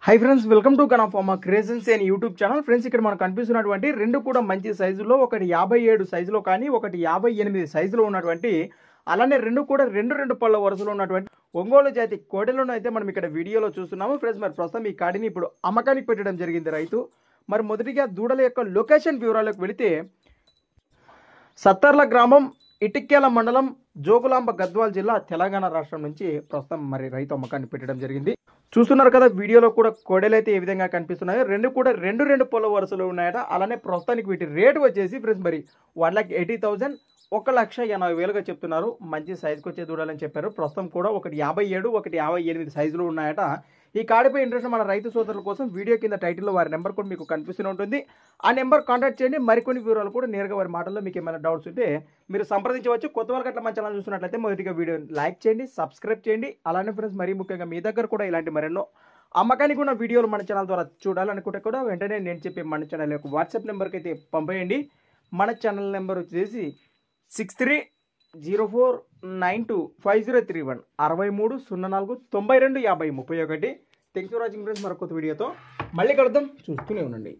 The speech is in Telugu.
Hi friends, welcome to gun of pharma creations and YouTube channel. Friends, ఇక్కడ మనకు కనిపిస్తున్నటువంటి రెండు కూడా మంచి సైజులో, ఒకటి 57 సైజులో కానీ ఒకటి 58 సైజులో ఉన్నటువంటి, అలానే రెండు కూడా రెండు పళ్ళ వరుసలో ఉన్నటువంటి ఒంగోలు జాతి కోడెలను అయితే మనం ఇక్కడ వీడియోలో చూస్తున్నాము. ఫ్రెండ్స్, మరి ప్రస్తుతం ఈ కాడిని ఇప్పుడు అమ్మకానికి పెట్టడం జరిగింది రైతు. మరి మొదటిగా దూడల యొక్క లొకేషన్ వివరాలకు వెళితే, సత్తర్ల గ్రామం, ఇటిక్యాల మండలం, జోగులాంబ, గద్వాల్ జిల్లా, తెలంగాణ రాష్ట్రం నుంచి ప్రస్తుతం మరి రైతు అమ్మకాన్ని పెట్టడం జరిగింది. చూస్తున్నారు కదా వీడియోలో కూడా కోడెలు అయితే ఏ విధంగా కనిపిస్తున్నాయో, రెండు కూడా రెండు పొల వరుసలు ఉన్నాయట. అలానే ప్రస్తుతానికి వీటి రేటు వచ్చేసి ఫ్రెండ్స్ మరి 1,80,000 1,80,000గా చెప్తున్నారు. మంచి సైజుకి వచ్చే దూడాలని చెప్పారు. ప్రస్తుతం కూడా ఒకటి 57 ఒకటి 58 సైజులో ఉన్నాయట. ఈ కాడిపై ఇంట్రెస్ట్ మన రైతు సోదరుల కోసం వీడియో కింద టైటిల్లో వారి నెంబర్ కూడా మీకు కనిపిస్తూనే ఉంటుంది. ఆ నెంబర్ కాంటాక్ట్ చేయండి. మరికొన్ని వివరాలు కూడా నేరుగా వారి మాటల్లో మీకు ఏమైనా డౌట్స్ ఉంటే మీరు సంప్రదించవచ్చు. కొత్త వాళ్ళకి అట్లా మన ఛానల్ చూస్తున్నట్లయితే మొదటిగా వీడియోని లైక్ చేయండి, సబ్స్క్రైబ్ చేయండి. అలానే ఫ్రెండ్స్, మరీ ముఖ్యంగా మీ దగ్గర కూడా ఇలాంటి మరెన్నో అమ్మకానికి ఉన్న వీడియోలు మన ఛానల్ ద్వారా చూడాలనుకుంటే కూడా వెంటనే నేను చెప్పే మన ఛానల్ యొక్క వాట్సాప్ నెంబర్కి అయితే పంపేయండి. మన ఛానల్ నెంబర్ వచ్చేసి 6304925031 6304925031. Thanks for watching friends. మరొక వీడియోతో మళ్ళీ కలుద్దాం. చూస్తూనే ఉండండి.